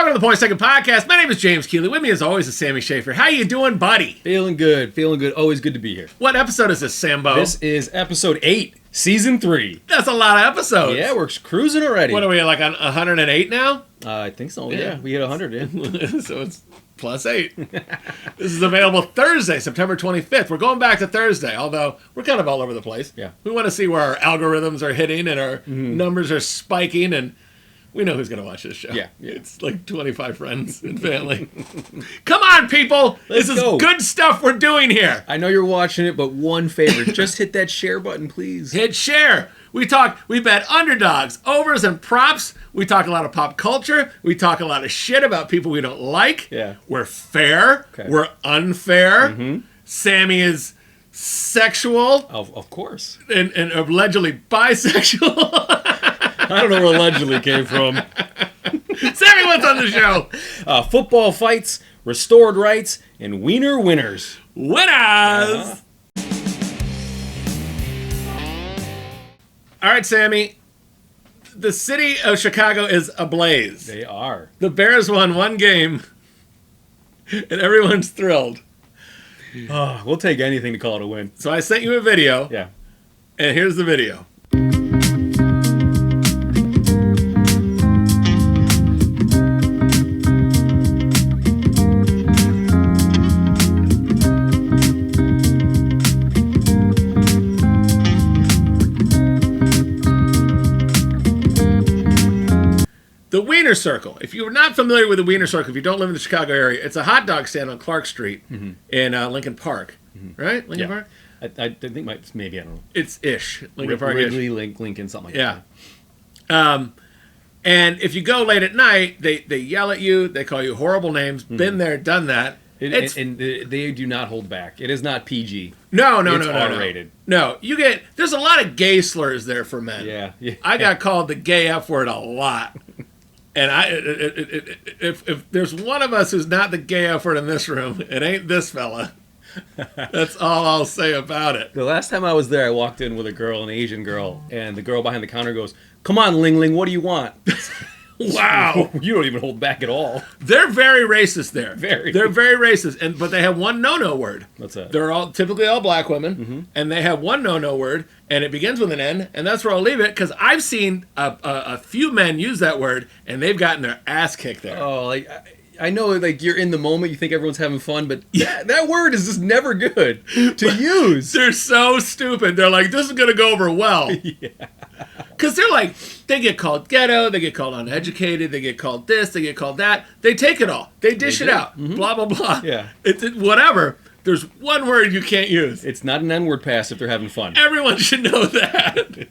Welcome to the Point Second Podcast. My name is James Keeley. With me, as always, is Sammy Schaefer. How you doing, buddy? Feeling good. Always good to be here. What episode is this, Sambo? This is episode 8, season 3. That's a lot of episodes. Yeah, we're cruising already. What are we, like on 108 now? I think so, yeah. We hit 100, yeah. So it's plus 8. This is available Thursday, September 25th. We're going back to Thursday, although we're kind of all over the place. Yeah. We want to see where our algorithms are hitting and our numbers are spiking, and we know who's going to watch this show. Yeah. It's like 25 friends and family. Come on, people! Let's this is go. good stuff we're doing here. I know you're watching it, but one favor. Just hit that share button, please. Hit share. We bet underdogs, overs, and props. We talk a lot of pop culture. We talk a lot of shit about people we don't like. Yeah. We're fair. Okay. We're unfair. Sammy is sexual. Of course. And allegedly bisexual. I don't know where allegedly came from. Sammy, what's on the show? Football fights, restored rights, and wiener winners. Winners! All right, Sammy. The city of Chicago is ablaze. They are. The Bears won one game, and everyone's thrilled. We'll take anything to call it a win. So I sent you a video, Yeah. and here's the video. The Wiener Circle. If you're not familiar with the Wiener Circle, if you don't live in the Chicago area, it's a hot dog stand on Clark Street in Lincoln Park. Right? Lincoln Park? I think maybe, I don't know. It's ish. Lincoln Park ish. Wrigley, Lincoln, something like Yeah. that. And if you go late at night, they yell at you. They call you horrible names. Been there, done that. And they do not hold back. It is not PG. No. It's R-rated. No, there's a lot of gay slurs there for men. Yeah. I got called the gay F word a lot. And if there's one of us who's not the gay F word in this room, it ain't this fella. That's all I'll say about it. The last time I was there, I walked in with a girl, an Asian girl, and the girl behind the counter goes, "Come on, Ling Ling, what do you want?" Wow. You don't even hold back at all. They're very racist there. Very. They're very racist, but they have one no-no word. What's that? They're typically all black women, and they have one no-no word, and it begins with an N, and that's where I'll leave it, because I've seen a few men use that word, and they've gotten their ass kicked there. Oh, like, I know, like, you're in the moment, you think everyone's having fun, but that word is just never good to use. They're so stupid. They're like, this is going to go over well. Yeah. Because they're like, they get called ghetto, they get called uneducated, they get called this, they get called that. They take it all. They dish it out. Blah, blah, blah. Yeah. Whatever. There's one word you can't use. It's not an N-word pass if they're having fun. Everyone should know that.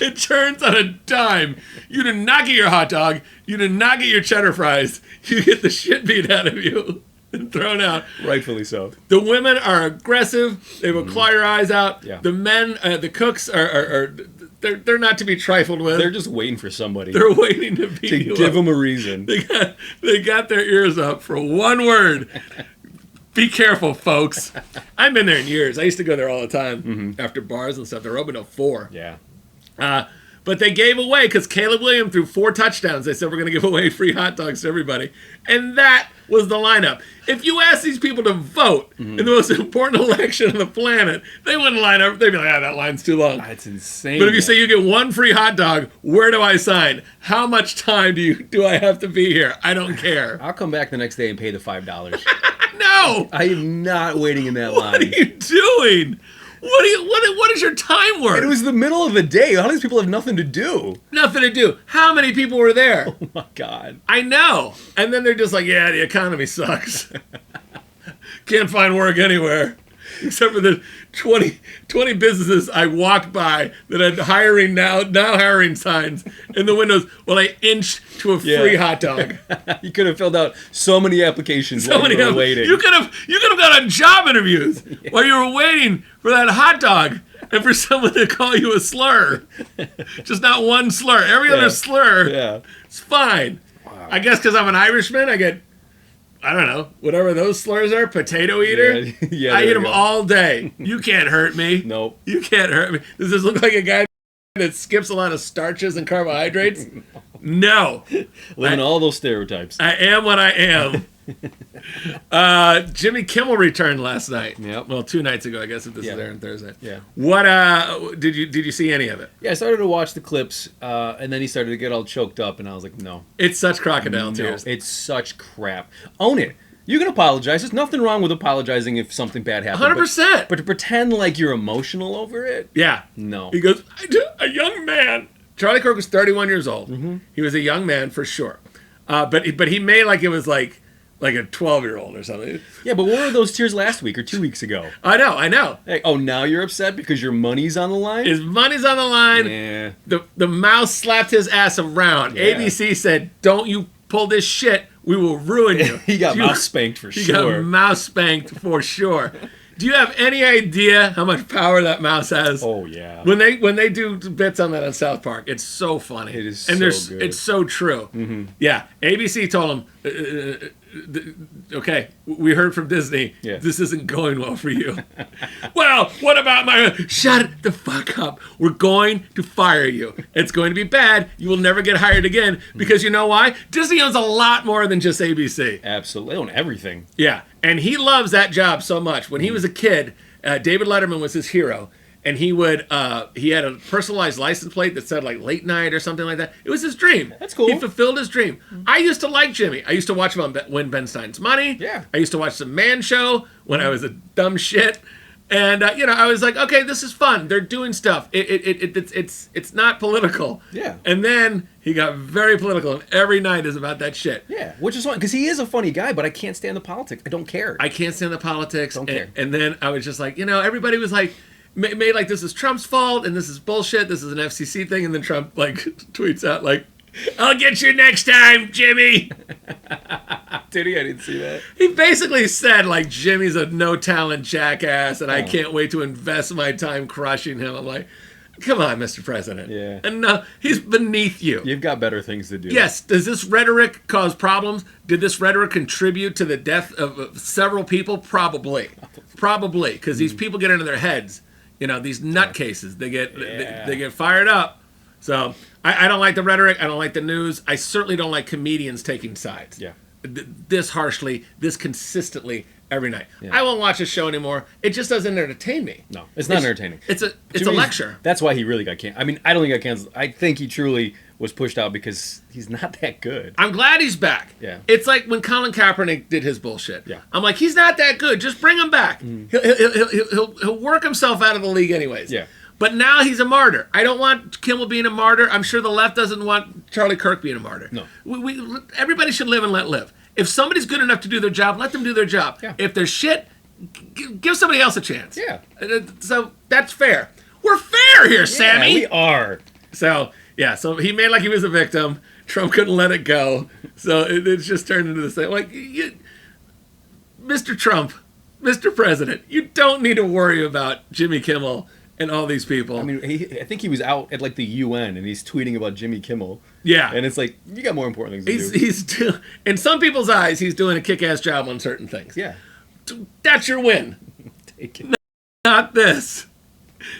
It turns on a dime. You do not get your hot dog. You do not get your cheddar fries. You get the shit beat out of you and thrown out. Rightfully so. The women are aggressive. They will claw your eyes out. Yeah. The men, the cooks they're not to be trifled with. They're just waiting for somebody. They're waiting to beat to you give up. them a reason. They got their ears up for one word. Be careful, folks. I've been there in years. I used to go there all the time after bars and stuff. They're open till 4. Yeah. But they gave away, because Caleb Williams threw 4 touchdowns. They said, we're going to give away free hot dogs to everybody. And that was the lineup. If you ask these people to vote in the most important election on the planet, they wouldn't line up. They'd be like, that line's too long. That's insane. But if you say you get 1 free hot dog, where do I sign? How much time do I have to be here? I don't care. I'll come back the next day and pay the $5. No! I am not waiting in that line. What are you doing? What is your time worth? It was the middle of the day. All these people have nothing to do. Nothing to do. How many people were there? Oh my God. I know. And then they're just like, yeah, the economy sucks. Can't find work anywhere. Except for the 20 businesses I walked by that had hiring now hiring signs in the windows while I inched to a free hot dog. You could have filled out so many applications while you were waiting. You could have got on job interviews while you were waiting for that hot dog and for someone to call you a slur. Just not one slur. Every other slur, it's fine. Wow. I guess because I'm an Irishman, I get, I don't know, whatever those slurs are, potato eater. I eat them all day. You can't hurt me. Nope. You can't hurt me. Does this look like a guy that skips a lot of starches and carbohydrates? No. Living all those stereotypes. I am what I am. Jimmy Kimmel returned last night. Yep. Well, 2 nights ago, I guess, if this is airing Thursday. Yeah. What did you see any of it? Yeah, I started to watch the clips, and then he started to get all choked up, and I was like, no. It's such crocodile tears. It's such crap. Own it. You can apologize. There's nothing wrong with apologizing if something bad happened. 100%. But to pretend like you're emotional over it? Yeah. No. He goes, a young man. Charlie Kirk was 31 years old. Mm-hmm. He was a young man for sure. But he made like it was like a 12-year-old or something. Yeah, but what were those tears last week or 2 weeks ago? I know. Hey, oh, now you're upset because your money's on the line? His money's on the line. Yeah. The mouse slapped his ass around. Yeah. ABC said, don't you pull this shit, we will ruin you. He got mouse spanked for sure. He got mouse spanked for sure. Do you have any idea how much power that mouse has? Oh, yeah. When they do bits on that on South Park, it's so funny. It is and so good. It's so true. Mm-hmm. Yeah, ABC told him, okay, we heard from Disney, this isn't going well for you. Well, what about shut the fuck up. We're going to fire you. It's going to be bad. You will never get hired again because you know why? Disney owns a lot more than just ABC. Absolutely. They own everything. Yeah, and he loves that job so much. When he was a kid, David Letterman was his hero. And he had a personalized license plate that said like late night or something like that. It was his dream. That's cool. He fulfilled his dream. I used to like Jimmy. I used to watch him on Win Ben Stein's Money. Yeah. I used to watch the Man Show when I was a dumb shit. And I was like, okay, this is fun. They're doing stuff. It's not political. Yeah. And then he got very political, and every night is about that shit. Yeah, which is fun because he is a funny guy, but I can't stand the politics. I don't care. I can't stand the politics. Don't care. And then I was just like, everybody was like, made like this is Trump's fault and this is bullshit. This is an FCC thing, and then Trump like tweets out like, "I'll get you next time, Jimmy." Did he? I didn't see that. He basically said like Jimmy's a no talent jackass, and I can't wait to invest my time crushing him. I'm like, come on, Mr. President. Yeah. And no, he's beneath you. You've got better things to do. Yes. Does this rhetoric cause problems? Did this rhetoric contribute to the death of several people? Probably. Probably, because these people get into their heads. These nutcases, they get fired up. So I don't like the rhetoric. I don't like the news. I certainly don't like comedians taking sides. Yeah. This harshly, this consistently every night. Yeah. I won't watch this show anymore. It just doesn't entertain me. No, it's not entertaining. It's a lecture. That's why he really got canceled. I mean, I don't think he got canceled. I think he truly was pushed out because he's not that good. I'm glad he's back. Yeah. It's like when Colin Kaepernick did his bullshit. Yeah. I'm like, he's not that good. Just bring him back. He'll work himself out of the league anyways. Yeah. But now he's a martyr. I don't want Kimmel being a martyr. I'm sure the left doesn't want Charlie Kirk being a martyr. No. Everybody should live and let live. If somebody's good enough to do their job, let them do their job. Yeah. If they're shit, give somebody else a chance. Yeah. So that's fair. We're fair here, Sammy. Yeah, we are. So he made like he was a victim. Trump couldn't let it go. So it's just turned into this thing. Like, Mr. Trump, Mr. President, you don't need to worry about Jimmy Kimmel and all these people. I mean, I think he was out at like the UN and he's tweeting about Jimmy Kimmel. Yeah. And it's like, you got more important things to do. He's in some people's eyes, he's doing a kick-ass job on certain things. Yeah. That's your win. Take it. Not this.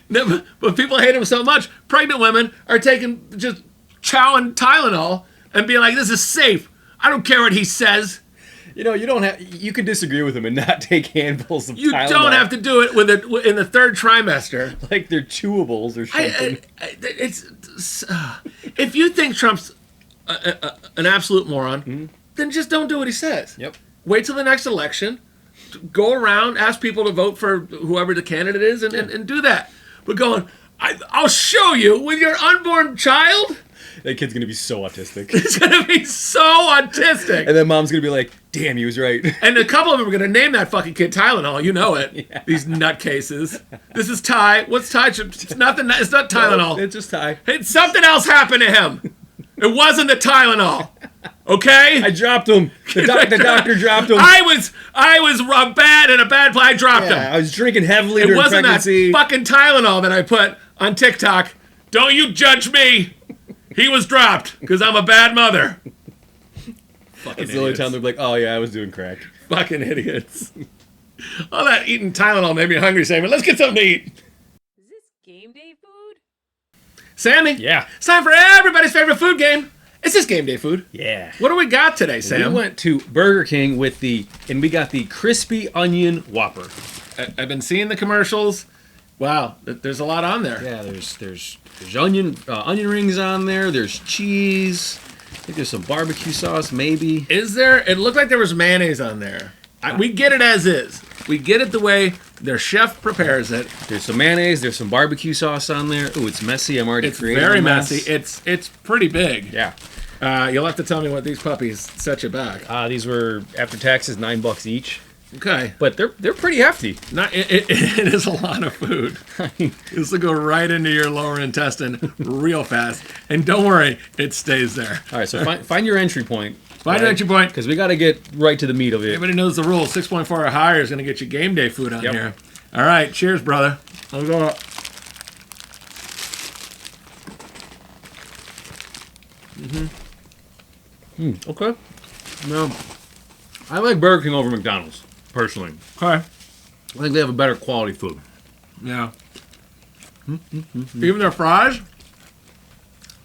No, but people hate him so much. Pregnant women are just chowing Tylenol and being like, "This is safe. I don't care what he says." You could disagree with him and not take handfuls of Tylenol. You don't have to do it in the third trimester. Like they're chewables or something. If you think Trump's an absolute moron, then just don't do what he says. Yep. Wait till the next election. Go around, ask people to vote for whoever the candidate is, and do that. But I'll show you with your unborn child. That kid's gonna be so autistic. He's gonna be so autistic. And then mom's gonna be like, "Damn, he was right." And a couple of them are gonna name that fucking kid Tylenol. You know it. Yeah. These nutcases. This is Ty. What's Ty? It's nothing. It's not Tylenol. No, it's just Ty. Something else happened to him. It wasn't the Tylenol. Okay? I dropped him. The doctor dropped him. I was bad in a bad place. I dropped him. I was drinking heavily during pregnancy. It wasn't that fucking Tylenol that I put on TikTok. Don't you judge me. He was dropped because I'm a bad mother. Fucking That's the only time they're like, "Oh yeah, I was doing crack." Fucking idiots. All that eating Tylenol made me hungry, Sammy. Let's get something to eat. Is this game day food? Sammy? Yeah. It's time for everybody's favorite food game. It's this game day food. Yeah. What do we got today, Sam? We went to Burger King and we got the crispy onion Whopper. I've been seeing the commercials. Wow, there's a lot on there. Yeah, there's onion rings on there. There's cheese. I think there's some barbecue sauce, maybe. Is there? It looked like there was mayonnaise on there. We get it as is. We get it the way their chef prepares it. There's some mayonnaise. There's some barbecue sauce on there. Ooh, it's messy. I'm already creating Very a mess. messy. It's pretty big. Yeah. You'll have to tell me what these puppies set you back. These were after taxes $9 each, Okay. but they're pretty hefty. It is a lot of food. This will go right into your lower intestine real fast. And don't worry, it stays there. All right, so find your entry point. Find your entry point. Because we got to get right to the meat of it. Everybody knows the rules. 6.4 or higher is going to get you game day food on here. All right, cheers, brother. Let's go. Okay. No, I like Burger King over McDonald's, personally. Okay. I think they have a better quality food. Yeah. Even their fries?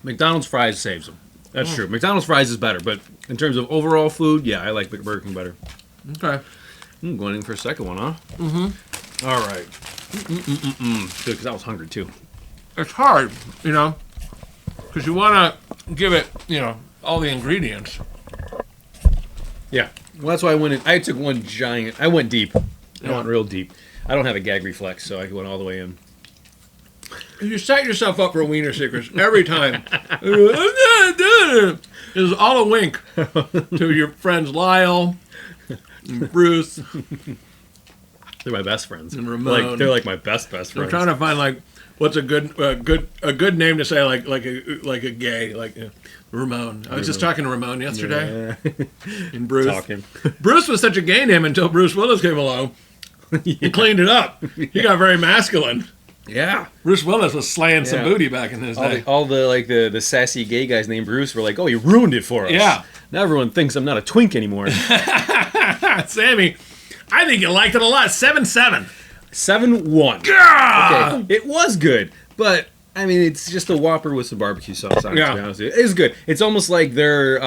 McDonald's fries saves them. That's true. McDonald's fries is better, but in terms of overall food, yeah, I like Burger King better. Okay. Going in for a second one, huh? Mm-hmm. All right. Good, because I was hungry, too. It's hard, because you want to give it, all the ingredients. Yeah. Well, that's why I went in. I took one giant. I went deep. I went real deep. I don't have a gag reflex, so I went all the way in. You set yourself up for wiener secrets every time. It's all a wink to your friends Lyle and Bruce. They're my best friends. And Ramon. They're like my best friends. I'm trying to find what's a good name to say like a gay Ramon. I was just talking to Ramon yesterday. Yeah. And Bruce. Talking. Bruce was such a gay name until Bruce Willis came along. He cleaned it up. He got very masculine. Yeah. Bruce Willis was slaying some booty back in his day. All the sassy gay guys named Bruce were like, oh, you ruined it for us. Yeah. Now everyone thinks I'm not a twink anymore. Sammy, I think you liked it a lot. 7-7. 7-1. Yeah. Okay. It was good, but I mean, it's just a Whopper with some barbecue sauce on it, to be honest with you. It's good. It's almost like they're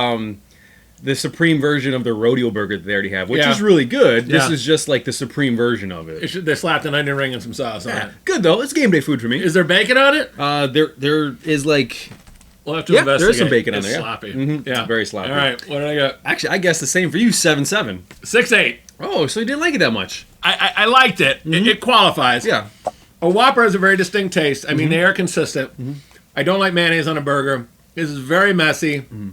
the supreme version of the rodeo burger that they already have, which is really good. This is just like the supreme version of it. They slapped an onion ring and some sauce on it. Good, though. It's game day food for me. Is there bacon on it? There is like... We'll have to investigate. There is some bacon on there. Sloppy. Mm-hmm. Yeah, very sloppy. All right, what did I got? Actually, I guess the same for you, 7-7. 6-8. Oh, so you didn't like it that much. I liked it. Mm-hmm. It qualifies. Yeah. A Whopper has a very distinct taste. I mean, they are consistent. Mm-hmm. I don't like mayonnaise on a burger. This is very messy. Mm-hmm.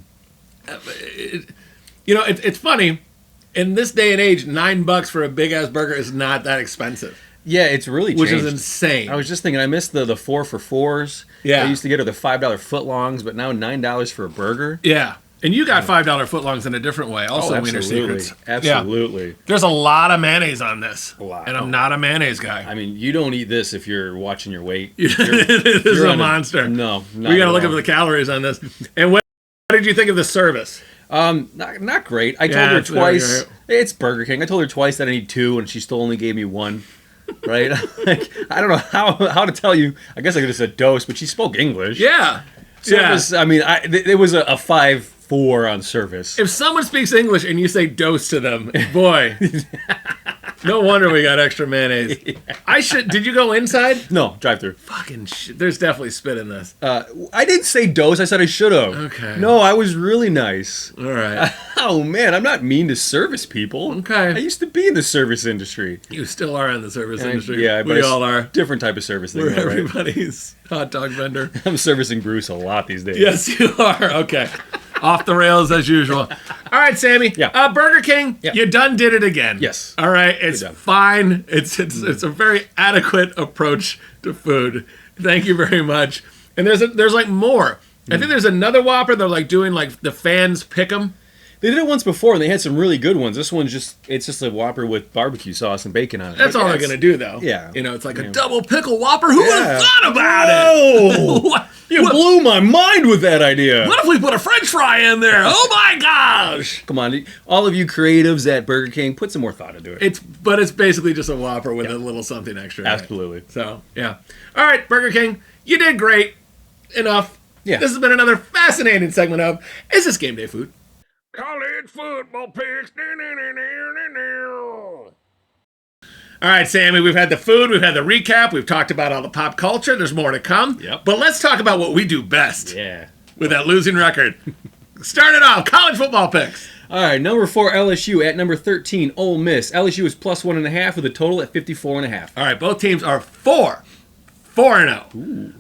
It's funny. In this day and age, $9 for a big-ass burger is not that expensive. Yeah, it's really changed. Which is insane. I was just thinking, I missed the 4 for $4s. Yeah. I used to get her the $5 footlongs, but now $9 for a burger. Yeah. And you got $5 footlongs in a different way. Also, Wiener Secrets. Absolutely. Yeah. There's a lot of mayonnaise on this. A lot. And I'm not a mayonnaise guy. I mean, you don't eat this if you're watching your weight. This is a monster. No. We got to look up the calories on this. And what did you think of the service? Not great. I told her twice. It's Burger King. I told her twice that I need 2, and she still only gave me 1. Right? I don't know how to tell you. I guess I could have said dose, but she spoke English. Yeah. Service, I mean, it was a 5-4 on service. If someone speaks English and you say dose to them, boy, no wonder we got extra mayonnaise. Yeah. Did you go inside? No, drive-through. Fucking shit. There's definitely spit in this. I didn't say dose. I said I should have. Okay. No, I was really nice. All right. Oh, man, I'm not mean to service people. Okay. I used to be in the service industry. You still are in the service industry. Yeah, we all are. Different type of service. We're everybody's hot dog vendor. I'm servicing Bruce a lot these days. Yes, you are. Okay. Off the rails as usual. All right, Sammy. Yeah. Burger King, you done did it again. Yes. All right, it's fine. It's a very adequate approach to food. Thank you very much. And there's like more. I think there's another Whopper they're like doing like the fans pick 'em. They did it once before, and they had some really good ones. This one's it's just a Whopper with barbecue sauce and bacon on it. That's all they're gonna do, though. Yeah, it's like a double pickle Whopper. Who would have thought about it? You blew my mind with that idea. What if we put a French fry in there? Oh my gosh! Come on, all of you creatives at Burger King, put some more thought into it. But it's basically just a Whopper with a little something extra. Absolutely. So yeah. All right, Burger King, you did great. enough. Yeah. This has been another fascinating segment of Is This Game Day Food? College football picks. All right, Sammy, we've had the food, we've had the recap, we've talked about all the pop culture. There's more to come. Yep. But let's talk about what we do best. Yeah. With that losing record. Start it off. College football picks. All right, number 4, LSU. At number 13, Ole Miss. LSU is plus 1.5 with a total at 54.5. All right, both teams are 4-0.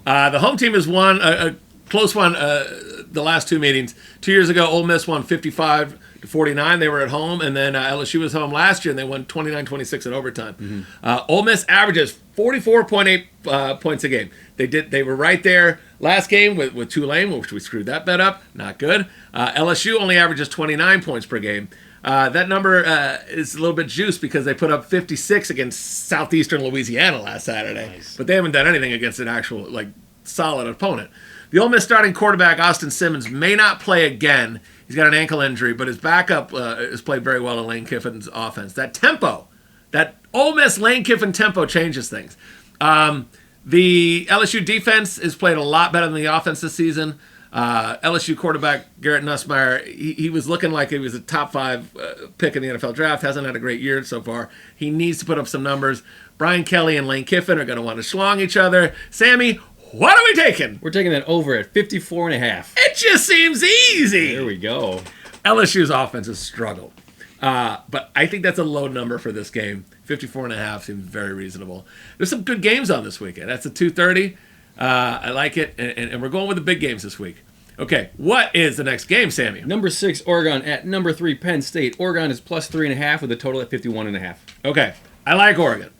The home team has won a close one the last two meetings. 2 years ago, Ole Miss won 55-49. They were at home, and then LSU was home last year, and they won 29-26 in overtime. Ole Miss averages 44.8 points a game. They were right there last game with Tulane, which we screwed that bet up. Not good. LSU only averages 29 points per game. That number is a little bit juiced because they put up 56 against Southeastern Louisiana last Saturday. Nice. But they haven't done anything against an actual solid opponent. The Ole Miss starting quarterback, Austin Simmons, may not play again. He's got an ankle injury, but his backup has played very well in Lane Kiffin's offense. That tempo, that Ole Miss Lane Kiffin tempo changes things. The LSU defense has played a lot better than the offense this season. LSU quarterback Garrett Nussmeier, he was looking like he was a top 5 pick in the NFL draft. Hasn't had a great year so far. He needs to put up some numbers. Brian Kelly and Lane Kiffin are going to want to schlong each other. Sammy, what are we taking? We're taking that over at 54.5. It just seems easy. There we go. LSU's offense has struggled. But I think that's a low number for this game. 54.5 seems very reasonable. There's some good games on this weekend. That's a 2:30. I like it, and we're going with the big games this week. Okay, what is the next game, Sammy? Number 6, Oregon. At number 3, Penn State. Oregon is plus 3.5 with a total at 51.5. Okay, I like Oregon.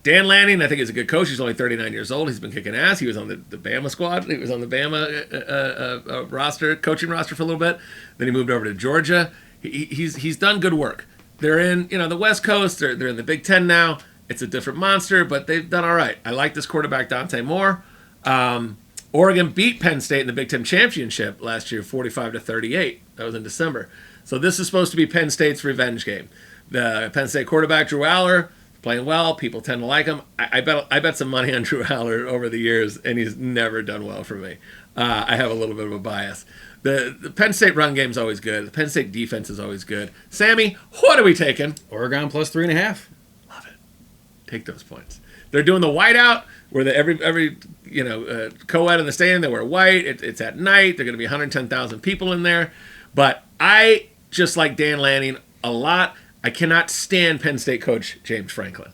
Dan Lanning, I think, is a good coach. He's only 39 years old. He's been kicking ass. He was on the Bama squad. He was on the Bama coaching roster for a little bit. Then he moved over to Georgia. He's done good work. They're in the West Coast. They're in the Big Ten now. It's a different monster, but they've done all right. I like this quarterback, Dante Moore. Oregon beat Penn State in the Big Ten championship last year, 45-38. That was in December. So this is supposed to be Penn State's revenge game. The Penn State quarterback, Drew Aller, playing well. People tend to like him. I bet some money on Drew Aller over the years, and he's never done well for me. I have a little bit of a bias. The Penn State run game is always good. The Penn State defense is always good. Sammy, what are we taking? Oregon plus 3.5. Love it. Take those points. They're doing the whiteout where every co-ed in the stadium, they wear white. It's at night. There are going to be 110,000 people in there. But I just like Dan Lanning a lot. I cannot stand Penn State coach James Franklin.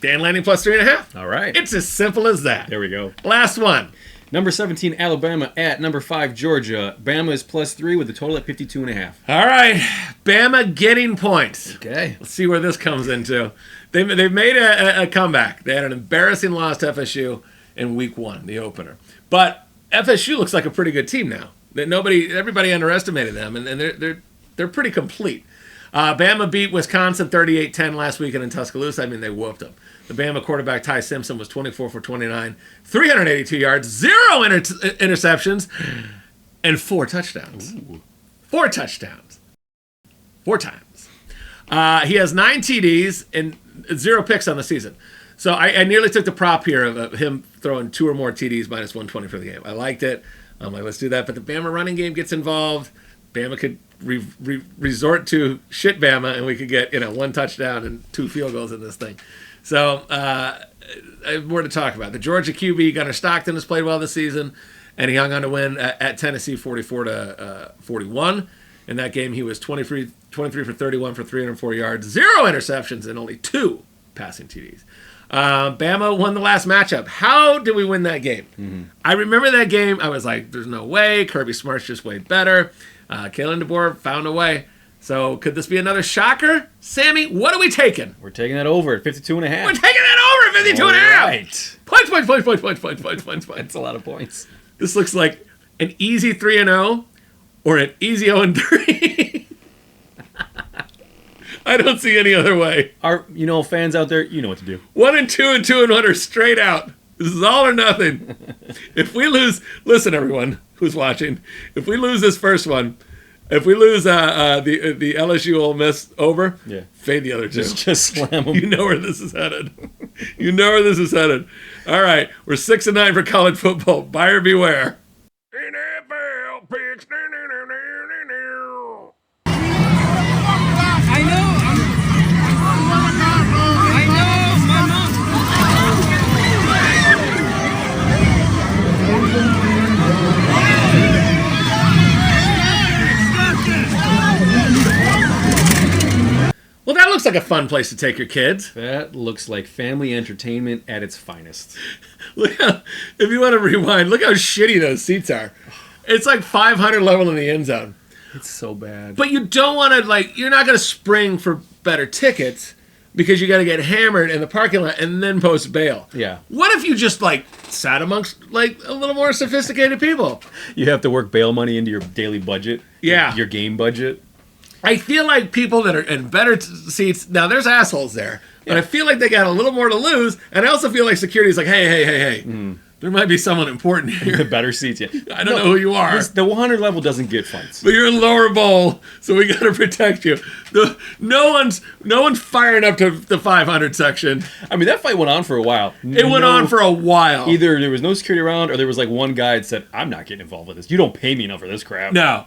Dan Lanning plus 3.5. All right. It's as simple as that. There we go. Last one. Number 17, Alabama. At number 5, Georgia. Bama is plus 3 with a total at 52.5. All right. Bama getting points. Okay. Let's see where this comes into. They've made a comeback. They had an embarrassing loss to FSU in week 1, the opener. But FSU looks like a pretty good team now. Everybody underestimated them, and they're pretty complete. Bama beat Wisconsin 38-10 last weekend in Tuscaloosa. I mean, they whooped them. The Bama quarterback, Ty Simpson, was 24 for 29, 382 yards, 0 interceptions, and 4 touchdowns. Ooh. 4 touchdowns. 4 times. He has 9 TDs and 0 picks on the season. So I nearly took the prop here of him throwing 2 or more TDs minus 120 for the game. I liked it. I'm like, let's do that. But the Bama running game gets involved. Bama could resort to shit Bama, and we could get 1 touchdown and 2 field goals in this thing. So I have more to talk about. The Georgia QB, Gunnar Stockton, has played well this season, and he hung on to win at Tennessee 44-41. In that game, he was 23 for 31 for 304 yards, 0 interceptions, and only 2 passing TDs. Bama won the last matchup. How did we win that game? Mm-hmm. I remember that game. I was like, there's no way. Kirby Smart's just way better. Kalen DeBoer found a way. So could this be another shocker? Sammy, what are we taking? We're taking that over at 52.5. We're taking that over at 52.5. Right. Points. That's a lot of points. This looks like an easy 3-0 or an easy 0-3. I don't see any other way. Our fans out there, you know what to do. 1-2 and 2-1 are straight out. This is all or nothing. If we lose, listen, everyone who's watching, if we lose this first one, if we lose the LSU Ole Miss over, fade the other two. Just slam them. You know where this is headed. You know where this is headed. All right, we're 6-9 for college football. Buyer beware. NFL picks. I know. Well, that looks like a fun place to take your kids. That looks like family entertainment at its finest. Look how, if you want to rewind, look how shitty those seats are. It's like 500 level in the end zone. It's so bad. But you don't want to, like, you're not going to spring for better tickets because you got to get hammered in the parking lot and then post bail. Yeah. What if you just, like, sat amongst, like, a little more sophisticated people? You have to work bail money into your daily budget. Yeah. Your game budget. I feel like people that are in better seats, now there's assholes there, but I feel like they got a little more to lose, and I also feel like security's like, hey, there might be someone important here. The better seats, yeah. I don't know who you are. The 100 level doesn't get fights. But you're in lower bowl, so we got to protect you. No one's firing up to the 500 section. I mean, that fight went on for a while. It went on for a while. Either there was no security around, or there was like one guy that said, I'm not getting involved with this. You don't pay me enough for this crap. No.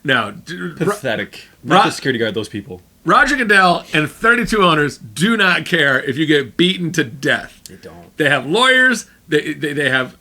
Pathetic. Not the security guard, those people. Roger Goodell and 32 owners do not care if you get beaten to death. They don't. They have lawyers. They have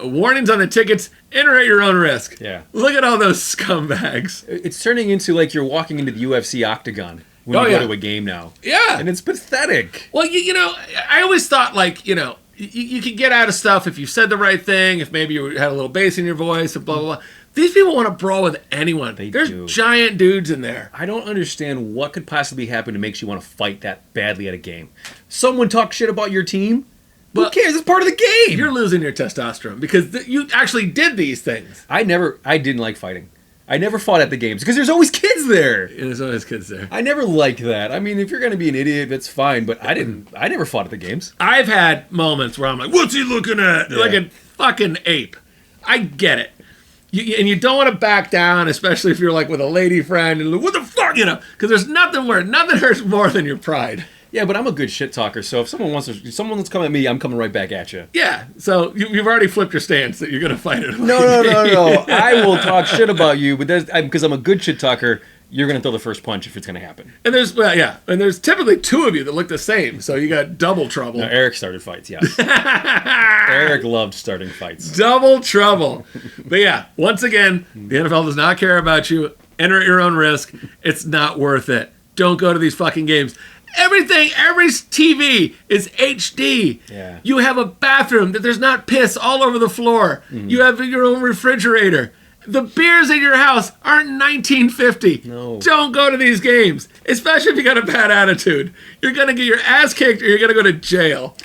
warnings on the tickets. Enter at your own risk. Yeah. Look at all those scumbags. It's turning into like you're walking into the UFC octagon when you go to a game now. Yeah. And it's pathetic. Well, you know, I always thought, like, you know, you could get out of stuff if you said the right thing, if maybe you had a little bass in your voice, and blah, blah, blah. These people want to brawl with anyone. There's giant dudes in there. I don't understand what could possibly happen that makes you want to fight that badly at a game. Someone talk shit about your team? Who cares? It's part of the game. You're losing your testosterone because you actually did these things. I didn't like fighting. I never fought at the games because there's always kids there. There's always kids there. I never liked that. I mean, if you're going to be an idiot, that's fine, but I never fought at the games. I've had moments where I'm like, what's he looking at? Yeah. Like a fucking ape. I get it. And you don't want to back down, especially if you're like with a lady friend and what the fuck, you know, because there's nothing hurts more than your pride. Yeah, but I'm a good shit talker, so if someone wants coming at me, I'm coming right back at you. Yeah, so you've already flipped your stance that you're going to fight it. No. I will talk shit about you, but because I'm a good shit talker, you're going to throw the first punch if it's going to happen. And there's typically two of you that look the same, so you got double trouble. Now, Eric started fights, yes. Eric loved starting fights. Double trouble. But yeah, once again, the NFL does not care about you. Enter at your own risk. It's not worth it. Don't go to these fucking games. Every TV is HD. Yeah. You have a bathroom that there's not piss all over the floor. Mm-hmm. You have your own refrigerator. The beers in your house aren't 1950. No. Don't go to these games, especially if you got a bad attitude. You're going to get your ass kicked or you're going to go to jail.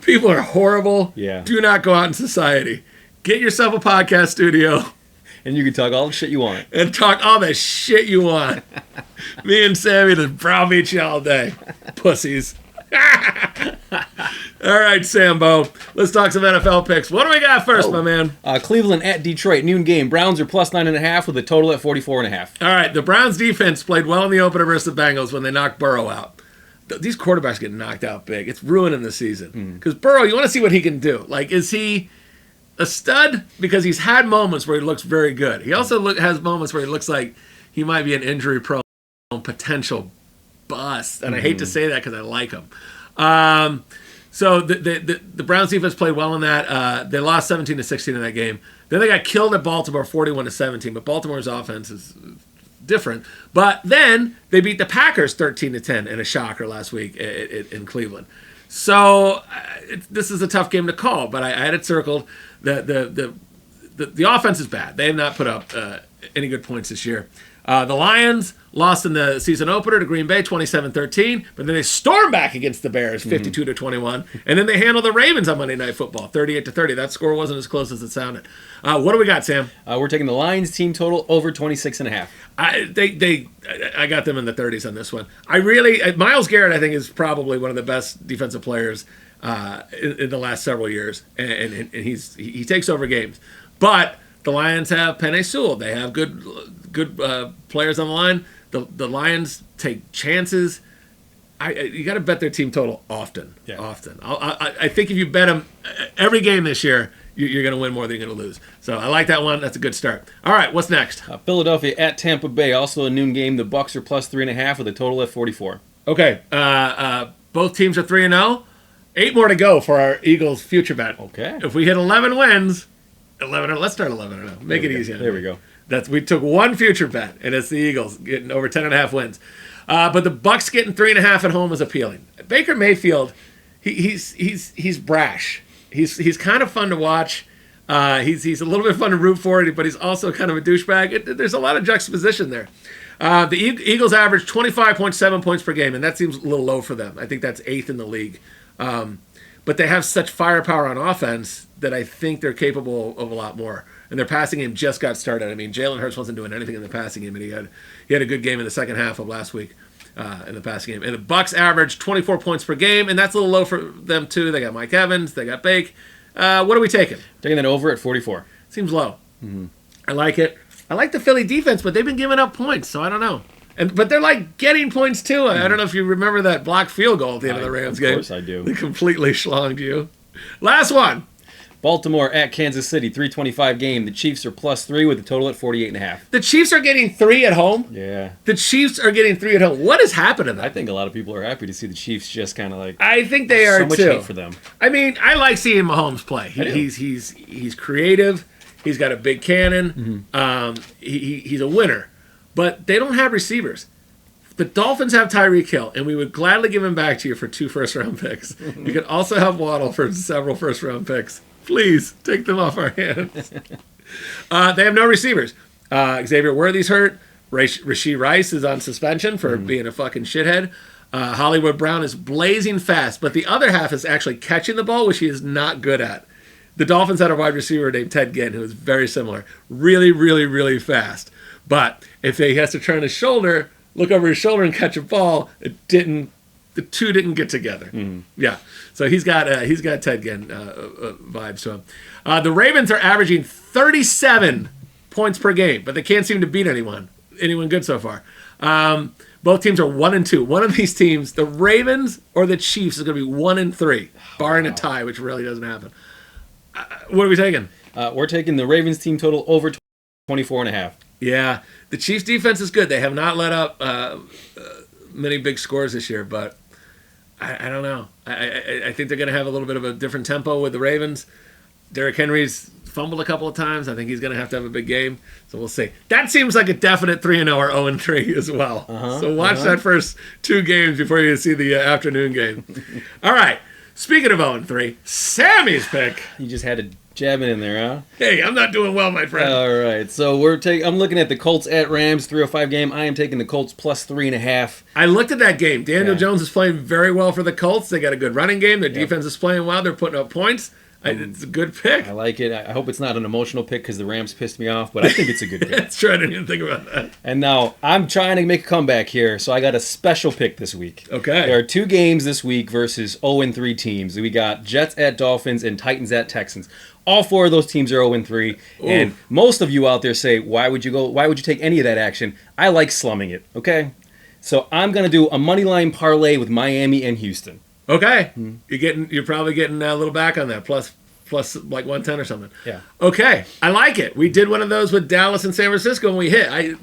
People are horrible. Yeah. Do not go out in society. Get yourself a podcast studio. And you can talk all the shit you want. And talk all the shit you want. Me and Sammy just browbeat you all day. Pussies. All right, Sambo. Let's talk some NFL picks. What do we got first, my man? Cleveland at Detroit, noon game. Browns are plus 9.5 with a total at 44.5. All right, the Browns defense played well in the opener versus the Bengals when they knocked Burrow out. These quarterbacks get knocked out big. It's ruining the season. Because Burrow, you want to see what he can do. Like, is he a stud? Because he's had moments where he looks very good. He also has moments where he looks like he might be an injury-prone potential bust. And I hate to say that because I like him. So the Browns defense played well in that. They lost 17-16 in that game. Then they got killed at Baltimore 41-17. But Baltimore's offense is different. But then they beat the Packers 13-10 in a shocker last week in Cleveland. So this is a tough game to call. But I had it circled. The offense is bad. They have not put up any good points this year. The Lions lost in the season opener to Green Bay 27-13, but then they stormed back against the Bears 52-21, and then they handled the Ravens on Monday Night Football 38-30. That score wasn't as close as it sounded. What do we got, Sam? We're taking the Lions team total over 26.5. I got them in the 30s on this one. Myles Garrett I think is probably one of the best defensive players in the last several years, and he takes over games, but the Lions have Penei Sewell. They have good players on the line. The Lions take chances. you got to bet their team total often. Yeah. Often. I think if you bet them every game this year, you're going to win more than you're going to lose. So I like that one. That's a good start. All right, what's next? Philadelphia at Tampa Bay, also a noon game. The Bucks are plus 3.5 with a total at 44. Okay. Both teams are 3-0. 8 more to go for our Eagles future bet. Okay. If we hit 11 wins, let's start 11-0. Make it easy. There we go. We took one future bet, and it's the Eagles getting over 10.5 wins. But the Bucks getting 3.5 at home is appealing. Baker Mayfield, he's brash. He's kind of fun to watch. He's a little bit fun to root for, but he's also kind of a douchebag. There's a lot of juxtaposition there. The Eagles average 25.7 points per game, and that seems a little low for them. I think that's 8th in the league. But they have such firepower on offense that I think they're capable of a lot more. And their passing game just got started. I mean, Jalen Hurts wasn't doing anything in the passing game, and he had a good game in the second half of last week in the passing game. And the Bucks average 24 points per game, and that's a little low for them too. They got Mike Evans, they got Bake. What are we taking? Taking that over at 44. Seems low. Mm-hmm. I like it. I like the Philly defense, but they've been giving up points, so I don't know. But they're like getting points too. I don't know if you remember that blocked field goal at the end of the Rams game. Of course I do. They completely schlonged you. Last one. Baltimore at Kansas City, 325 game. The Chiefs are plus 3 with a total at 48.5. The Chiefs are getting 3 at home? Yeah. The Chiefs are getting 3 at home. What has happened to them? I think a lot of people are happy to see the Chiefs just kind of like... I think they are, so much too. hate for them. I mean, I like seeing Mahomes play. He's creative. He's got a big cannon. Mm-hmm. He's a winner. But they don't have receivers. The Dolphins have Tyreek Hill, and we would gladly give him back to you for 2 first-round picks. You could also have Waddle for several first-round picks. Please, take them off our hands. They have no receivers. Xavier Worthy's hurt. Rashee Rice is on suspension for being a fucking shithead. Hollywood Brown is blazing fast, but the other half is actually catching the ball, which he is not good at. The Dolphins had a wide receiver named Ted Ginn, who is very similar. Really, really, really fast. But if he has to turn his shoulder, look over his shoulder and catch a ball, the two didn't get together. Mm-hmm. Yeah, so he's got Ted Ginn vibes to him. The Ravens are averaging 37 points per game, but they can't seem to beat anyone good so far. Both teams are 1-2. One of these teams, the Ravens or the Chiefs, is going to be 1-3, barring a tie, which really doesn't happen. What are we taking? We're taking the Ravens team total over 24.5. Yeah, the Chiefs' defense is good. They have not let up many big scores this year, but I don't know. I think they're going to have a little bit of a different tempo with the Ravens. Derrick Henry's fumbled a couple of times. I think he's going to have a big game, so we'll see. That seems like a definite 3-0 or 0-3 as well. So watch that first 2 games before you see the afternoon game. All right. Speaking of 0-3, Sammy's pick. You just had to jab it in there, huh? Hey, I'm not doing well, my friend. All right, so I'm looking at the Colts at Rams, 305 game. I am taking the Colts plus 3.5. I looked at that game. Daniel Jones is playing very well for the Colts. They got a good running game. Their defense is playing well. They're putting up points. It's a good pick. I like it. I hope it's not an emotional pick because the Rams pissed me off, but I think it's a good pick. That's true. I didn't even think about that. And now I'm trying to make a comeback here, so I got a special pick this week. Okay. There are 2 games this week versus 0-3 teams. We got Jets at Dolphins and Titans at Texans. All 4 of those teams are 0-3, and most of you out there say, why would you take any of that action? I like slumming it, okay? So I'm going to do a moneyline parlay with Miami and Houston. Okay. You're probably getting a little back on that, plus like 110 or something. Yeah. Okay. I like it. We did one of those with Dallas and San Francisco, and we hit.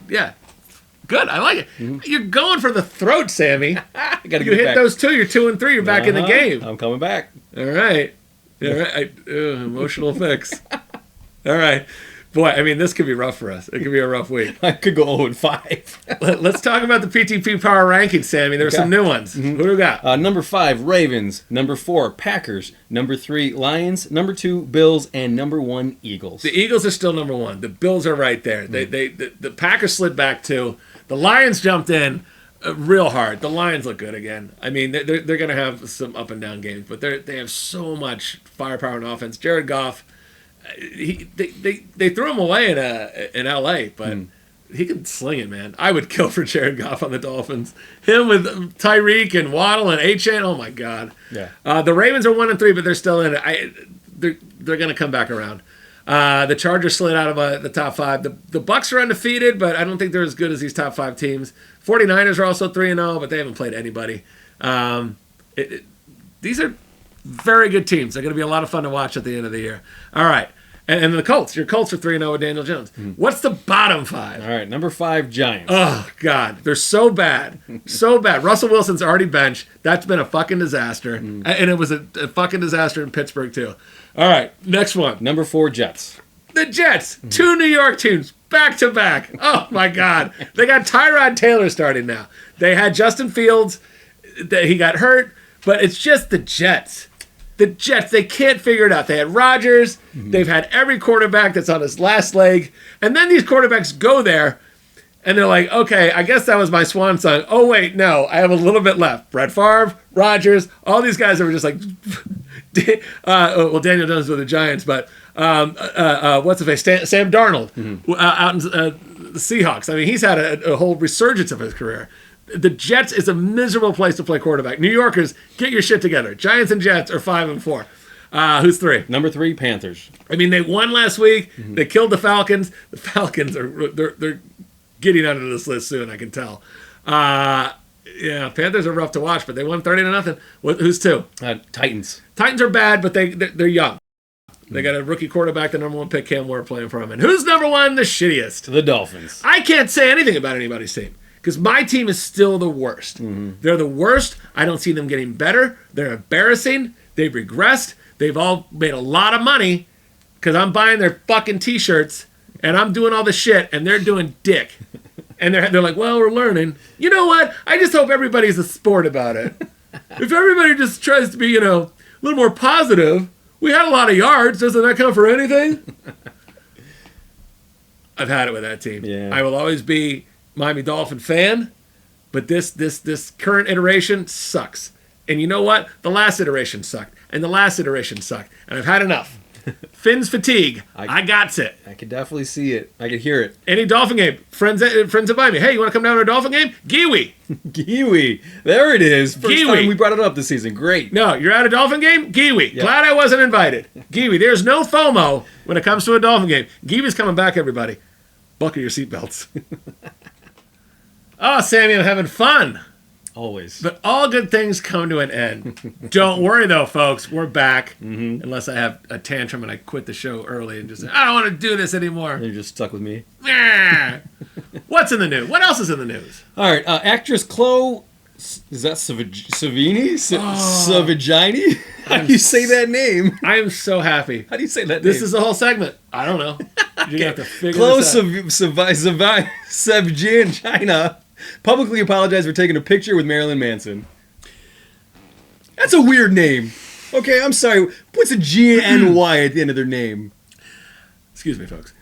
Good. I like it. Mm-hmm. You're going for the throat, Sammy. You hit those 2. You're 2-3. You're back in the game. I'm coming back. All right. All right. Emotional fix. All right. Boy, I mean, this could be rough for us. It could be a rough week. I could go 0-5. Let's talk about the PTP Power Rankings, Sammy. There are some new ones. Mm-hmm. Who do we got? Number 5, Ravens. Number 4, Packers. Number 3, Lions. Number 2, Bills. And number 1, Eagles. The Eagles are still number 1. The Bills are right there. Mm-hmm. The Packers slid back 2. The Lions jumped in real hard. The Lions look good again. I mean, they're going to have some up and down games, but they have so much firepower and offense. Jared Goff. They threw him away in L.A., but he can sling it, man. I would kill for Jared Goff on the Dolphins. Him with Tyreek and Waddle and Achane. Oh my God. Yeah. The Ravens are 1-3, but they're still in it. They're going to come back around. The Chargers slid out of the top 5. The Bucks are undefeated, but I don't think they're as good as these top 5 teams. 49ers are also 3-0, but they haven't played anybody. These are very good teams. They're going to be a lot of fun to watch at the end of the year. All right. And the Colts. Your Colts are 3-0 with Daniel Jones. What's the bottom 5? All right, number 5, Giants. Oh, God. They're so bad. So bad. Russell Wilson's already benched. That's been a fucking disaster. And it was a fucking disaster in Pittsburgh, too. All right, next one. Number 4, Jets. The Jets. 2 New York teams. Back to back. Oh, my God. They got Tyrod Taylor starting now. They had Justin Fields. He got hurt. But it's just the Jets. The Jets, they can't figure it out. They had Rodgers. They've had every quarterback that's on his last leg. And then these quarterbacks go there, and they're like, okay, I guess that was my swan song. Oh, wait, no, I have a little bit left. Brett Favre, Rodgers, all these guys that were just like, well, Daniel Jones with the Giants, but what's the face? Sam Darnold out in the Seahawks. I mean, he's had a whole resurgence of his career. The Jets is a miserable place to play quarterback. New Yorkers, get your shit together. Giants and Jets are 5-4. Who's 3? Number 3, Panthers. I mean, they won last week. They killed the Falcons. The Falcons they're getting out of this list soon. I can tell. Yeah, Panthers are rough to watch, but they won 30-0. Who's 2? Titans. Titans are bad, but they're young. They got a rookie quarterback, the number 1 pick, Cam Ward, playing for them. And who's number 1? The shittiest. The Dolphins. I can't say anything about anybody's team. Because my team is still the worst. They're the worst. I don't see them getting better. They're embarrassing. They've regressed. They've all made a lot of money because I'm buying their fucking T-shirts and I'm doing all the shit and they're doing dick. And they're like, well, we're learning. You know what? I just hope everybody's a sport about it. If everybody just tries to be, a little more positive, we had a lot of yards. Doesn't that count for anything? I've had it with that team. Yeah. I will always be Miami Dolphin fan, but this current iteration sucks. And you know what? The last iteration sucked, and the last iteration sucked, and I've had enough. Finn's fatigue. I got it. I could definitely see it. I could hear it. Any Dolphin game, friends that buy me. Hey, you want to come down to a Dolphin game? Giwi. Giwi. There it is. First Giwi. time we brought it up this season. Great. No, you're at a Dolphin game? Giwi. Yep. Glad I wasn't invited. Giwi. There's no FOMO when it comes to a Dolphin game. Giwi's coming back, everybody. Buckle your seatbelts. Oh, Sammy, I'm having fun. Always. But all good things come to an end. Don't worry, though, folks. We're back. Unless I have a tantrum and I quit the show early and just say, I don't want to do this anymore. You're just stuck with me. What's in the news? What else is in the news? All right. Actress Chloe... Is that Savini? Savagini? How do you say that name? I am so happy. How do you say that This name? is the whole segment. I don't know. You're going to have to figure Chloe this out. Savagina publicly apologized for taking a picture with Marilyn Manson. That's a weird name. Okay, I'm sorry. What's a G-N-Y at the end of their name? Excuse me, folks.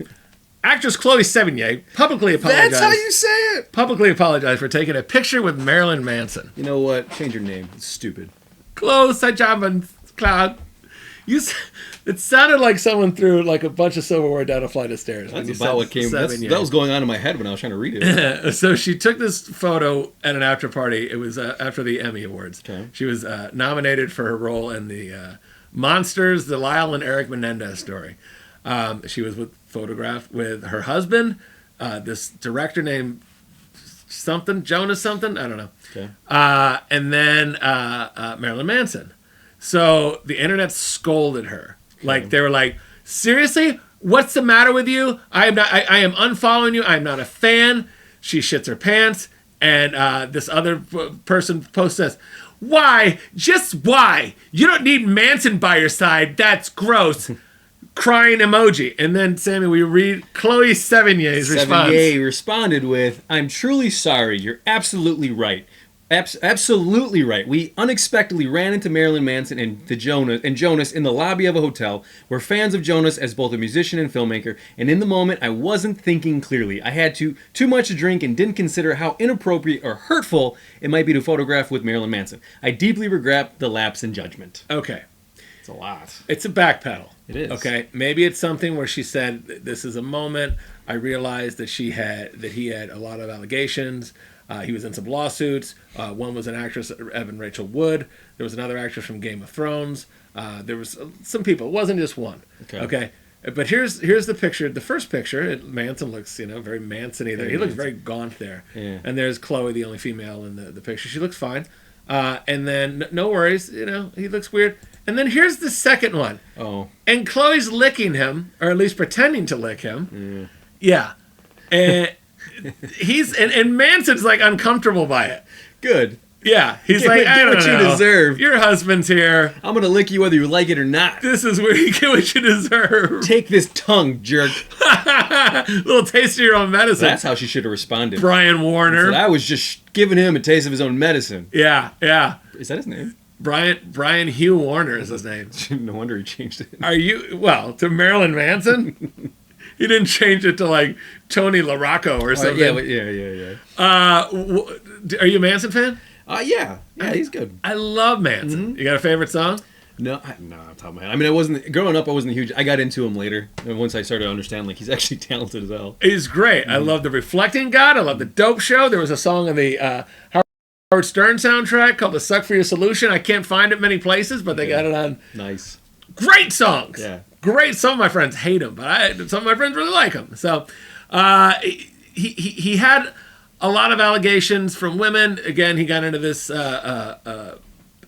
Actress Chloe Sevigny publicly apologized. That's how you say it. Publicly apologized for taking a picture with Marilyn Manson. You know what? Change your name. It's stupid. Close, Cloud. It sounded like someone threw like a bunch of silverware down a flight of stairs. That's about what came. That was going on in my head when I was trying to read it. So she took this photo at an after party. It was after the Emmy Awards. Okay. She was nominated for her role in the Monsters, the Lyle and Eric Menendez story. She was photographed with her husband, this director named Jonas something, I don't know. Okay. And then Marilyn Manson. So the internet scolded her. Okay. Like they were like, seriously? What's the matter with you? I am unfollowing you. I'm not a fan. She shits her pants. And this other person posts this. Why? Just why? You don't need Manson by your side. That's gross. Crying emoji. And then, Sammy, we read Chloe Sevigny's response. Sevigny responded with, I'm truly sorry. You're absolutely right. Absolutely right. We unexpectedly ran into Marilyn Manson and Jonas in the lobby of a hotel. We're fans of Jonas as both a musician and filmmaker, and in the moment I wasn't thinking clearly. I had too much to drink and didn't consider how inappropriate or hurtful it might be to photograph with Marilyn Manson. I deeply regret the lapse in judgment. Okay. It's a lot. It's a backpedal. It is. Okay. Maybe it's something where she said, this is a moment. I realized that he had a lot of allegations. He was in some lawsuits. One was an actress, Evan Rachel Wood. There was another actress from Game of Thrones. There was some people. It wasn't just one. Okay. But here's the picture. The first picture, Manson looks, very Manson-y there. He looks very gaunt there. Yeah. And there's Chloe, the only female in the picture. She looks fine. And then, no worries, he looks weird. And then here's the second one. Oh. And Chloe's licking him, or at least pretending to lick him. Yeah. And and Manson's like uncomfortable by it. Good. Yeah. He's like, I don't know. Get what you deserve. Your husband's here. I'm going to lick you whether you like it or not. This is where you get what you deserve. Take this tongue, jerk. Little taste of your own medicine. That's how she should have responded. Brian Warner. I was just giving him a taste of his own medicine. Yeah. Is that his name? Brian Hugh Warner is his name. No wonder he changed it. To Marilyn Manson? He didn't change it to like Tony LaRocco or something. Yeah. Are you a Manson fan? Yeah, he's good. I love Manson. You got a favorite song? No, off the top of my head. I mean, I wasn't growing up. I wasn't huge. I got into him later, and once I started to understand, like, he's actually talented as hell. He's great. I love the Reflecting God. I love the Dope Show. There was a song on the Howard Stern soundtrack called "The Suck for Your Solution." I can't find it many places, but they got it on. Nice. Great songs. Yeah. Great. Some of my friends hate him, but some of my friends really like him. So, he had a lot of allegations from women. Again, he got into this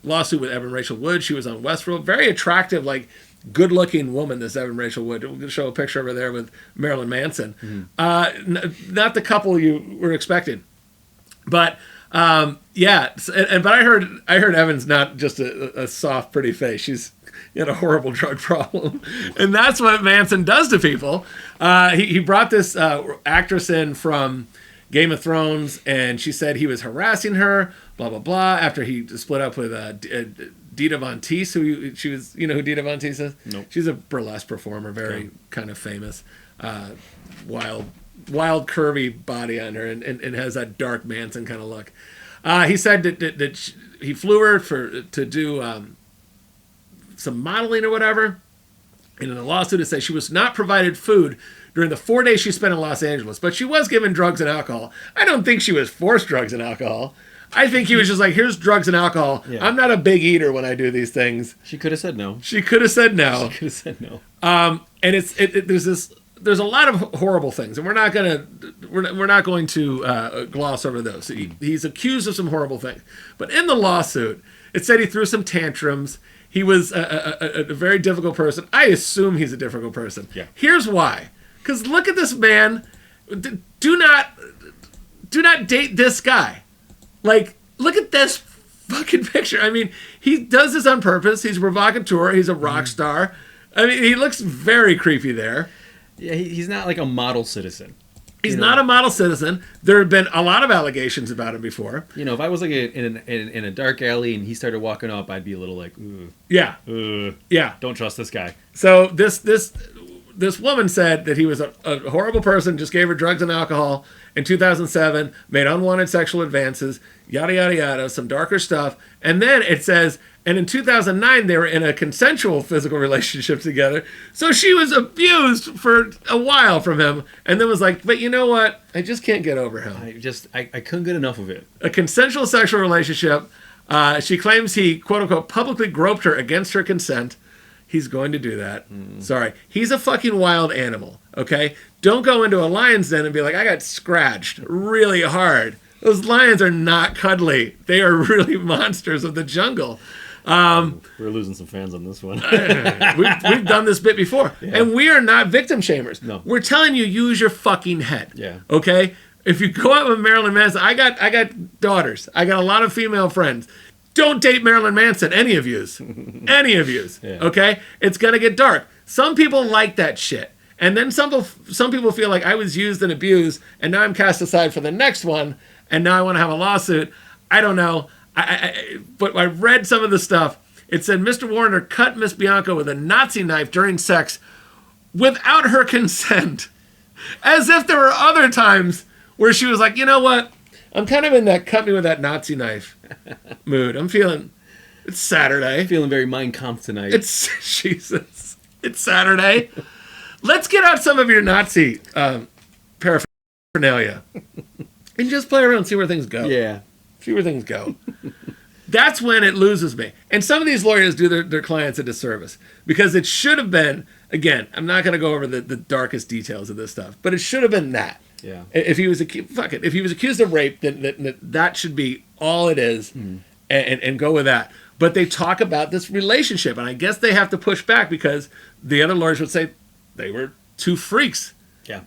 lawsuit with Evan Rachel Wood. She was on Westworld. Very attractive, like, good-looking woman, this Evan Rachel Wood. We're going to show a picture over there with Marilyn Manson. Not the couple you were expecting. But, but I heard Evan's not just a soft, pretty face. She's got a horrible drug problem. And that's what Manson does to people. He brought this actress in from Game of Thrones, and she said he was harassing her, blah, blah, blah, after he split up with Dita Von Teese, who she was, who Dita Von Teese is? Nope. She's a burlesque performer, very kind of famous, wild, curvy body on her, and has that dark Manson kind of look. He said that he flew her to do some modeling or whatever, and in the lawsuit it says she was not provided food during the 4 days she spent in Los Angeles, but she was given drugs and alcohol. I don't think she was forced drugs and alcohol. I think he was just like, here's drugs and alcohol. Yeah. I'm not a big eater when I do these things. She could have said no. And there's a lot of horrible things, and we're not going to gloss over those. He's accused of some horrible things, but in the lawsuit, it said he threw some tantrums. He was a very difficult person. I assume he's a difficult person. Yeah. Here's why. Because look at this man. Do not date this guy. Like, look at this fucking picture. I mean, he does this on purpose. He's a provocateur. He's a rock star. I mean, he looks very creepy there. Yeah, he's not like a model citizen. He's not a model citizen. There have been a lot of allegations about him before. If I was like in a dark alley and he started walking up, I'd be a little like, ooh. Yeah. Yeah. Don't trust this guy. So this woman said that he was a horrible person, just gave her drugs and alcohol in 2007, made unwanted sexual advances, yada, yada, yada, some darker stuff. And then it says, and in 2009, they were in a consensual physical relationship together. So she was abused for a while from him, and then was like, but you know what? I just can't get over him. I couldn't get enough of it. A consensual sexual relationship. She claims he, quote unquote, publicly groped her against her consent. He's going to do that. Sorry. He's a fucking wild animal, okay? Don't go into a lion's den and be like, I got scratched really hard. Those lions are not cuddly. They are really monsters of the jungle. We're losing some fans on this one. We've done this bit before. Yeah. And we are not victim shamers. No. We're telling you, use your fucking head. Yeah. Okay? If you go out with Marilyn Manson, I got daughters. I got a lot of female friends. Don't date Marilyn Manson, any of yous. Any of yous. Yeah. Okay? It's going to get dark. Some people like that shit. And then some people feel like I was used and abused, and now I'm cast aside for the next one, and now I want to have a lawsuit. I don't know. But I read some of the stuff. It said Mr. Warner cut Miss Bianco with a Nazi knife during sex without her consent. As if there were other times where she was like, you know what? I'm kind of in that cut me with that Nazi knife mood. I'm feeling, it's Saturday. Feeling very Mein Kampf tonight. It's, Jesus. It's Saturday. Let's get out some of your Nazi paraphernalia. And just play around and see where things go. Yeah. See where things go. That's when it loses me. And some of these lawyers do their clients a disservice. Because it should have been, again, I'm not going to go over the darkest details of this stuff, but it should have been that. Yeah. If he was accused of rape, then that should be all it is. and go with that. But they talk about this relationship, and I guess they have to push back because the other lawyers would say they were two freaks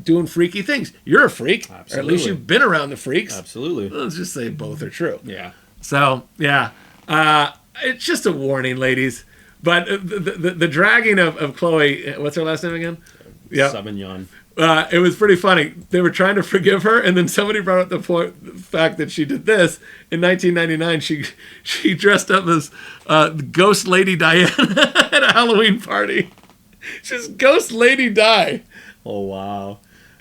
doing freaky things. You're a freak. Absolutely. Or at least you've been around the freaks. Absolutely. Let's just say both are true. Yeah. So, yeah. It's just a warning, ladies. But the dragging of Chloe, what's her last name again? Sauvignon. It was pretty funny. They were trying to forgive her, and then somebody brought up the fact that she did this in 1999. She dressed up as Ghost Lady Diana at a Halloween party. She's Ghost Lady Di. Oh wow,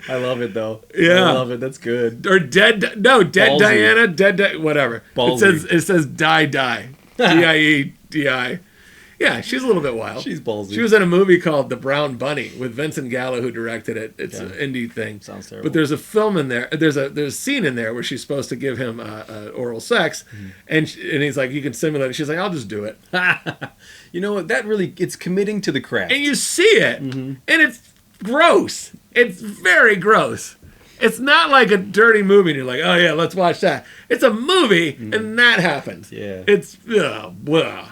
I love it though. Yeah, I love it. That's good. Or dead Ballsy. Diana, whatever. Ballsy. It says Die D-I-E-D-I. Yeah, she's a little bit wild. She's ballsy. She was in a movie called The Brown Bunny with Vincent Gallo, who directed it. It's an indie thing. Sounds terrible. But there's a film in there. There's a scene in there where she's supposed to give him oral sex, and he's like, "You can simulate it." She's like, "I'll just do it." You know what? That really, it's committing to the craft. And you see it, and it's gross. It's very gross. It's not like a dirty movie and you're like, "Oh yeah, let's watch that." It's a movie, and that happens. Yeah. It's blah.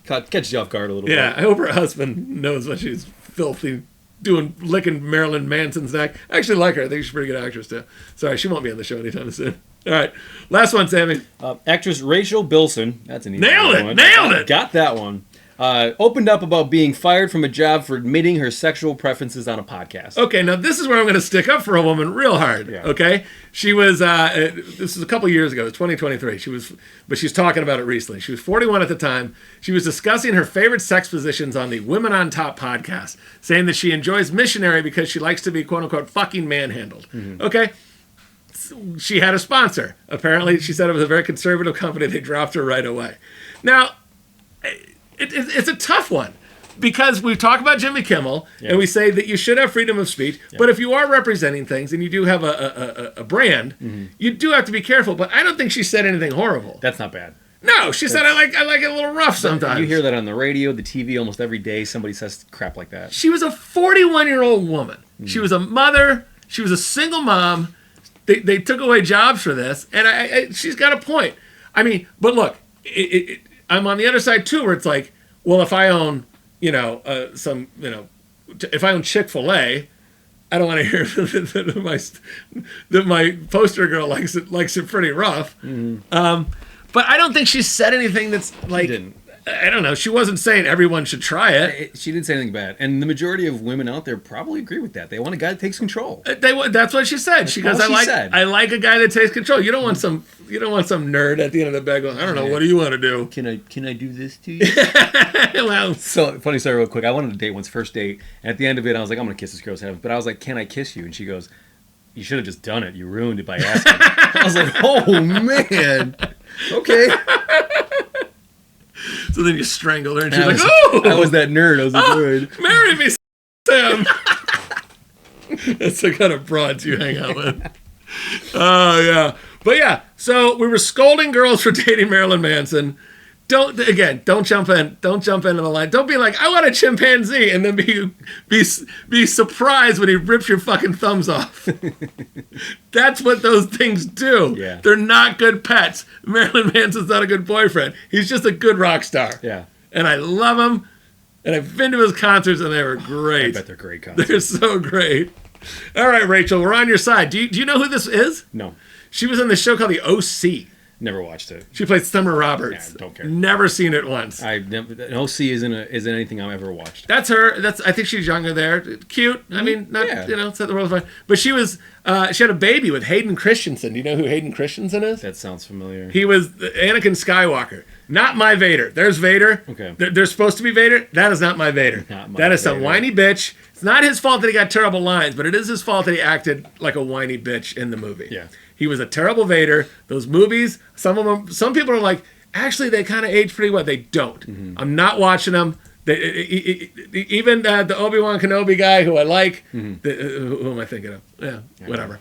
Catches you off guard a little bit. Yeah, I hope her husband knows when she's filthy, licking Marilyn Manson's neck. I actually like her. I think she's a pretty good actress, too. Sorry, she won't be on the show anytime soon. All right, last one, Sammy. Actress Rachel Bilson. That's an easy one. Nailed it! Got that one. Opened up about being fired from a job for admitting her sexual preferences on a podcast. Okay, now this is where I'm going to stick up for a woman real hard. Yeah. Okay, she was. This was a couple years ago. It was 2023. But she's talking about it recently. She was 41 at the time. She was discussing her favorite sex positions on the Women on Top podcast, saying that she enjoys missionary because she likes to be quote unquote fucking manhandled. Okay. She had a sponsor. Apparently, she said it was a very conservative company. They dropped her right away. Now. It's a tough one because we talk about Jimmy Kimmel and we say that you should have freedom of speech, but if you are representing things and you do have a brand, you do have to be careful. But I don't think she said anything horrible. That's not bad. No, she said I like it a little rough sometimes. You hear that on the radio, the TV, almost every day. Somebody says crap like that. She was a 41-year-old woman. She was a mother. She was a single mom. They took away jobs for this, and she's got a point. I mean, but look, I'm on the other side too, where it's like, well, if I own, if I own Chick-fil-A, I don't want to hear that my poster girl likes it pretty rough. But I don't think she said anything that's like, she didn't. I don't know. She wasn't saying everyone should try it. She didn't say anything bad, and the majority of women out there probably agree with that. They want a guy that takes control. That's what she said. She goes, I like a guy that takes control. You don't want some nerd at the end of the bed going, I don't know, what do you want to do? Can I do this to you? Well, so funny story, real quick. I wanted to date once, first date, and at the end of it, I was like, I'm gonna kiss this girl's head, but I was like, can I kiss you? And she goes, you should have just done it. You ruined it by asking. I was like, oh man, okay. So then you strangled her, and she's like, "Oh, I was that nerd. I was like, good. Marry me, Sam." That's the kind of broads you hang out with. Oh yeah, but yeah. So we were scolding girls for dating Marilyn Manson. Don't jump into the line. Don't be like, I want a chimpanzee, and then be surprised when he rips your fucking thumbs off. That's what those things do. Yeah. They're not good pets. Marilyn Manson's not a good boyfriend. He's just a good rock star. Yeah. And I love him. And I've been to his concerts, and they were great. I bet they're great concerts. They're so great. All right, Rachel, we're on your side. Do you know who this is? No. She was on the show called The O.C. Never watched it. She played Summer Roberts. Yeah, don't care. Never seen it once. An OC isn't anything I've ever watched. That's her. I think she's younger there. Cute. I mean, set the world fine. But she was. She had a baby with Hayden Christensen. Do you know who Hayden Christensen is? That sounds familiar. He was Anakin Skywalker. Not my Vader. There's Vader. Okay. There's supposed to be Vader. That is not my Vader. That is some whiny bitch. It's not his fault that he got terrible lines, but it is his fault that he acted like a whiny bitch in the movie. Yeah. He was a terrible Vader. Those movies, some people are like, actually, they kind of age pretty well. They don't. Mm-hmm. I'm not watching them. Even the Obi-Wan Kenobi guy, who I like, who am I thinking of? Yeah, whatever.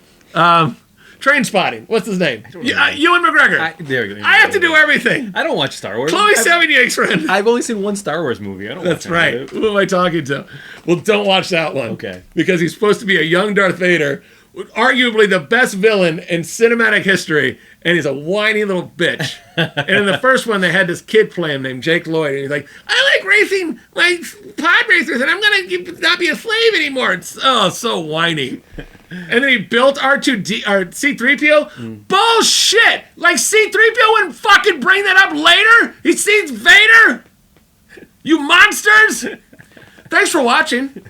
Train Spotting. What's his name? Ewan McGregor. There you go. I have to do everything. I don't watch Star Wars. Chloe Savignak's friend. I've only seen one Star Wars movie. I don't That's watch right. Who am I talking to? Well, don't watch that one. Okay. Because he's supposed to be a young Darth Vader arguably the best villain in cinematic history, and he's a whiny little bitch. And in the first one, they had this kid play him named Jake Lloyd, and he's like, I like racing my pod racers, and I'm gonna not be a slave anymore. It's so whiny. And then he built R2D or C3PO. Bullshit! Like C3PO wouldn't fucking bring that up later. He sees Vader. You monsters! Thanks for watching.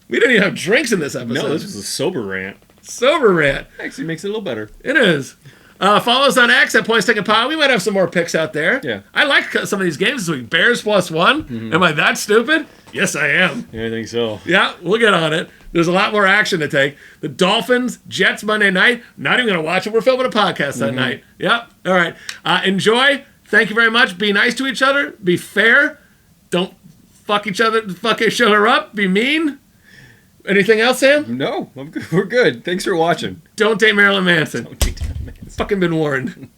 We didn't even have drinks in this episode. No, this was a sober rant. Sober rant. Actually makes it a little better. It is. Follow us on X at Points Taken Pod. We might have some more picks out there. Yeah. I like some of these games this week. Bears +1. Am I that stupid? Yes, I am. Yeah, I think so. Yeah, we'll get on it. There's a lot more action to take. The Dolphins, Jets Monday night. Not even going to watch it. We're filming a podcast that night. Yep. All right. Enjoy. Thank you very much. Be nice to each other. Be fair. Don't fuck each other up. Be mean. Anything else, Sam? No, we're good. Thanks for watching. Don't date Marilyn Manson. Fucking been warned.